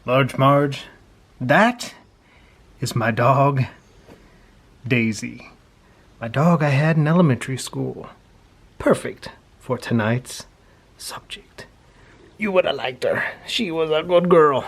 Large Marge, that is my dog, Daisy. My dog I had in elementary school. Perfect for tonight's subject. You would have liked her. She was a good girl.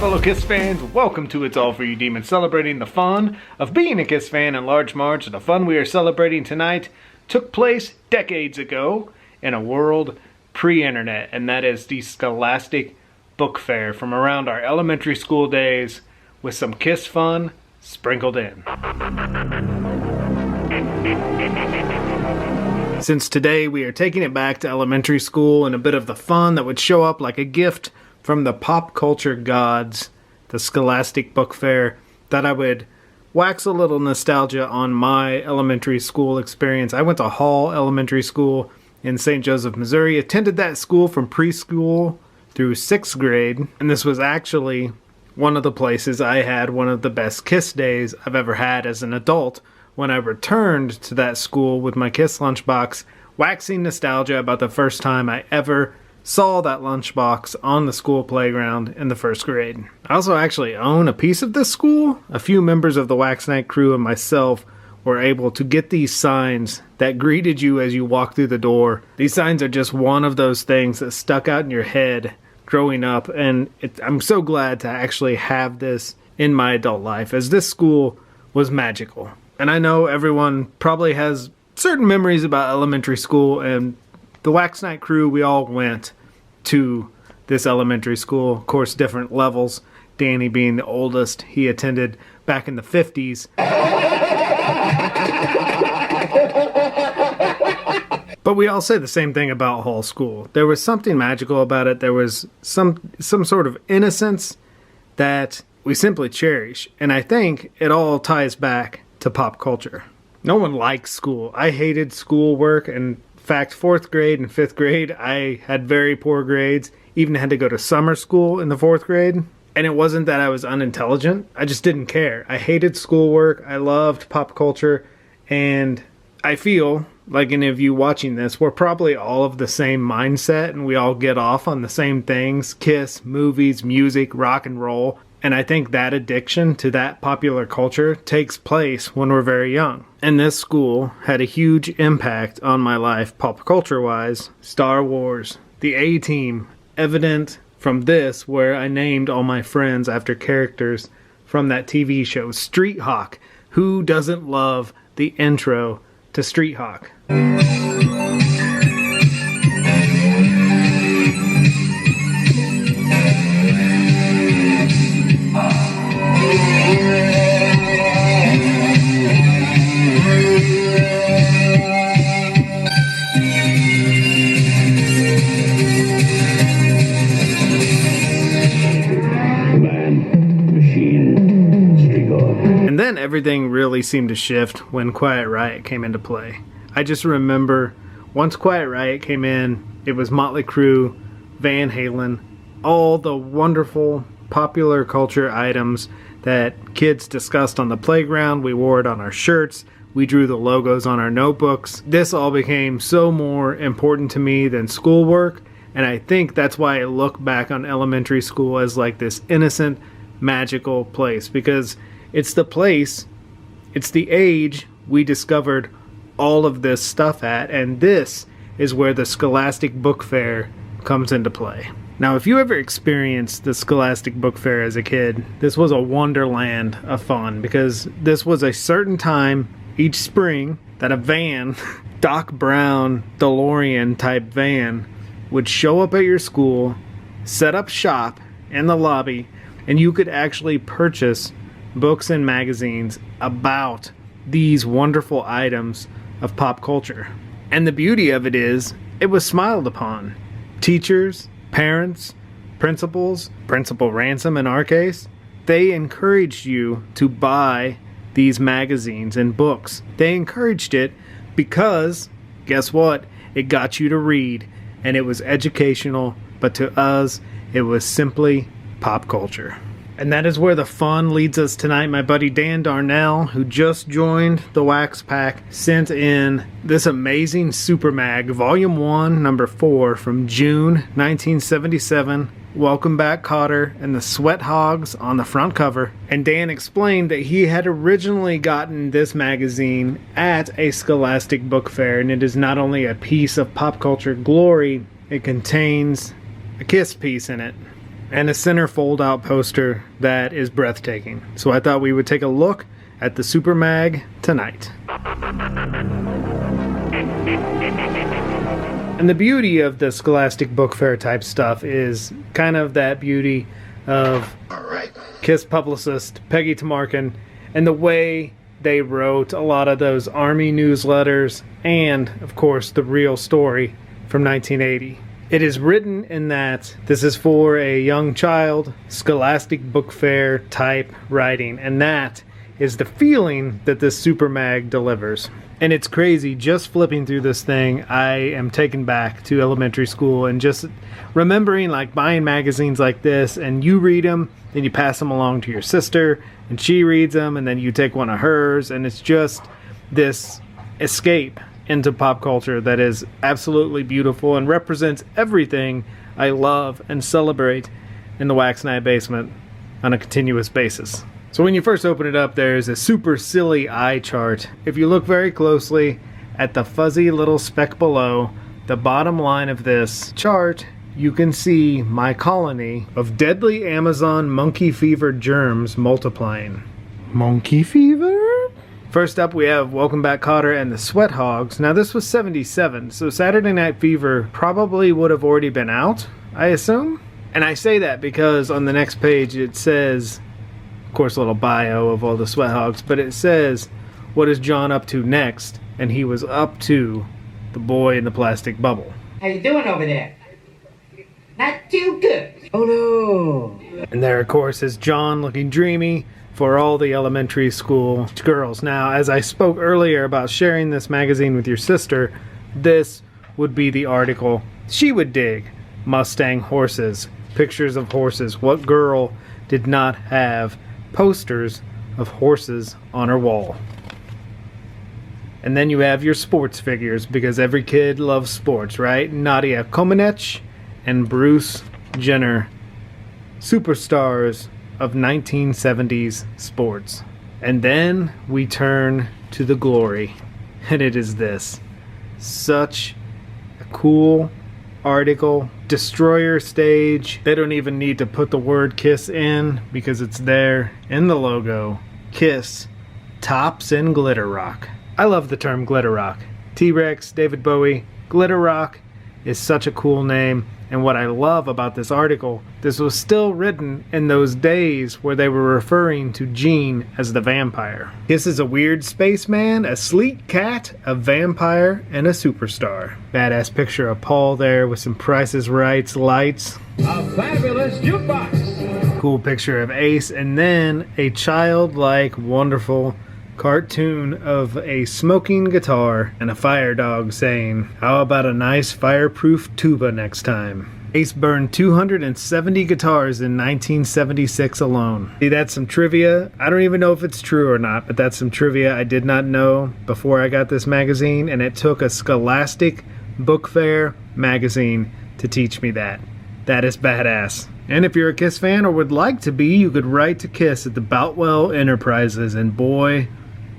Fellow KISS fans, welcome to It's All For You Demons, celebrating the fun of being a KISS fan. And Large Marge, the fun we are celebrating tonight took place decades ago in a world pre-internet, and that is the Scholastic Book Fair from around our elementary school days, with some KISS fun sprinkled in. Since today we are taking it back to elementary school and a bit of the fun that would show up like a gift from the pop culture gods, the Scholastic Book Fair, that I would wax a little nostalgia on my elementary school experience. I went to Hall Elementary School in St. Joseph, Missouri, attended that school from preschool through 6th grade, and this was actually one of the places I had one of the best KISS days I've ever had as an adult when I returned to that school with my KISS lunchbox, waxing nostalgia about the first time I ever saw that lunchbox on the school playground in the 1st grade. I also actually own a piece of this school. A few members of the Wax Night crew and myself were able to get these signs that greeted you as you walked through the door. These signs are just one of those things that stuck out in your head growing up, and I'm so glad to actually have this in my adult life, as this school was magical. And I know everyone probably has certain memories about elementary school, and the Wax Night crew, we all went to this elementary school. Of course, different levels. Danny being the oldest, he attended back in the 50s. But we all say the same thing about Hall School. There was something magical about it. There was some sort of innocence that we simply cherish. And I think it all ties back to pop culture. No one likes school. I hated schoolwork, and in fact, 4th grade and 5th grade, I had very poor grades, even had to go to summer school in the 4th grade. And it wasn't that I was unintelligent, I just didn't care. I hated schoolwork, I loved pop culture, and I feel like any of you watching this, we're probably all of the same mindset, and we all get off on the same things: KISS, movies, music, rock and roll. And I think that addiction to that popular culture takes place when we're very young. And this school had a huge impact on my life, pop culture-wise. Star Wars, the A-Team, evident from this, where I named all my friends after characters from that TV show. Street Hawk. Who doesn't love the intro to Street Hawk? And then everything really seemed to shift when Quiet Riot came into play. I just remember once Quiet Riot came in, it was Motley Crue, Van Halen, all the wonderful popular culture items that kids discussed on the playground. We wore it on our shirts. We drew the logos on our notebooks. This all became so more important to me than schoolwork. And I think that's why I look back on elementary school as like this innocent, magical place, because it's the place, it's the age we discovered all of this stuff at, and this is where the Scholastic Book Fair comes into play. Now, if you ever experienced the Scholastic Book Fair as a kid, this was a wonderland of fun, because this was a certain time each spring that a van, Doc Brown DeLorean type van, would show up at your school, set up shop in the lobby, and you could actually purchase books and magazines about these wonderful items of pop culture. And the beauty of it is, it was smiled upon. Teachers, parents, principals, Principal Ransom in our case, they encouraged you to buy these magazines and books. They encouraged it because, guess what? It got you to read, and it was educational, but to us, it was simply pop culture. And that is where the fun leads us tonight. My buddy Dan Darnell, who just joined the Wax Pack, sent in this amazing SUPERMAG, Volume 1, Number 4, from June 1977. Welcome Back, Kotter, and the Sweat Hogs on the front cover. And Dan explained that he had originally gotten this magazine at a Scholastic Book Fair, and it is not only a piece of pop culture glory, it contains a Kiss piece in it, and a center fold-out poster that is breathtaking. So I thought we would take a look at the SUPERMAG tonight. And the beauty of the Scholastic Book Fair type stuff is kind of that beauty of Kiss publicist Peggy Tamarkin and the way they wrote a lot of those Army newsletters and, of course, the real story from 1980. It is written in that this is for a young child, Scholastic Book Fair type writing, and that is the feeling that this SUPERMAG delivers. And it's crazy, just flipping through this thing, I am taken back to elementary school and just remembering like buying magazines like this, and you read them, then you pass them along to your sister, and she reads them, and then you take one of hers, and it's just this escape into pop culture that is absolutely beautiful and represents everything I love and celebrate in the Wax and I basement on a continuous basis. So when you first open it up, there's a super silly eye chart. If you look very closely at the fuzzy little speck below, the bottom line of this chart, you can see my colony of deadly Amazon monkey fever germs multiplying. Monkey fever? First up, we have Welcome Back, Kotter and the Sweat Hogs. Now, this was 77, so Saturday Night Fever probably would have already been out, I assume. And I say that because on the next page it says, of course, a little bio of all the Sweat Hogs, but it says, what is John up to next? And he was up to the boy in the plastic bubble. How you doing over there? Not too good. Oh no. And there, of course, is John looking dreamy for all the elementary school girls. Now, as I spoke earlier about sharing this magazine with your sister, this would be the article she would dig. Mustang horses, pictures of horses. What girl did not have posters of horses on her wall? And then you have your sports figures, because every kid loves sports, right? Nadia Comaneci and Bruce Jenner, superstars of 1970s sports. And then we turn to the glory, and it is this. Such a cool article. Destroyer stage. They don't even need to put the word Kiss in because it's there in the logo. Kiss tops in glitter rock. I love the term glitter rock. T-Rex, David Bowie, glitter rock is such a cool name. And what I love about this article, this was still written in those days where they were referring to Gene as the vampire. Kiss is a weird spaceman, a sleek cat, a vampire, and a superstar. Badass picture of Paul there with some Price is Right lights. A fabulous jukebox. Cool picture of Ace, and then a childlike, wonderful cartoon of a smoking guitar and a fire dog saying, "How about a nice fireproof tuba next time?" Ace burned 270 guitars in 1976 alone. See, that's some trivia. I don't even know if it's true or not, but that's some trivia I did not know before I got this magazine, and it took a Scholastic Book Fair magazine to teach me that. That is badass. And if you're a Kiss fan or would like to be, you could write to Kiss at the Boutwell Enterprises, and boy,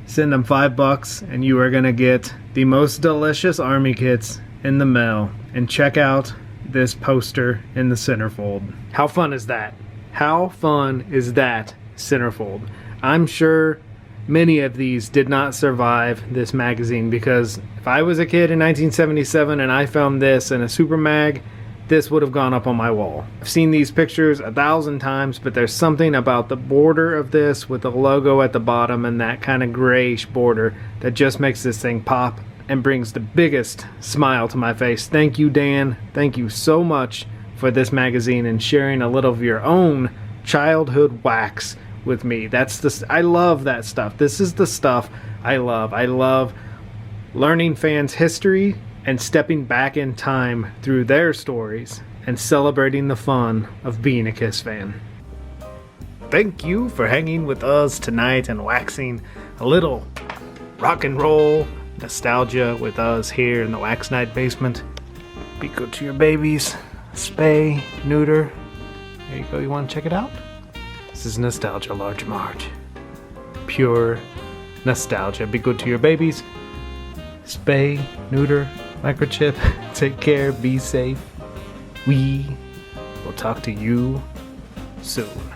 send them $5 and you are gonna get the most delicious army kits in the mail. And check out this poster in the centerfold. How fun is that? How fun is that centerfold? I'm sure many of these did not survive this magazine, because if I was a kid in 1977 and I found this in a SUPERMAG, this would have gone up on my wall. I've seen these pictures 1,000 times, but there's something about the border of this with the logo at the bottom and that kind of grayish border that just makes this thing pop and brings the biggest smile to my face. Thank you, Dan. Thank you so much for this magazine and sharing a little of your own childhood wax with me. I love that stuff. This is the stuff I love. I love learning fans' history and stepping back in time through their stories and celebrating the fun of being a KISS fan. Thank you for hanging with us tonight and waxing a little rock and roll nostalgia with us here in the Wax Night basement. Be good to your babies. Spay, neuter. There you go. You want to check it out? This is Nostalgia Large Marge. Pure nostalgia. Be good to your babies. Spay, neuter, microchip. Take care. Be safe. We will talk to you soon.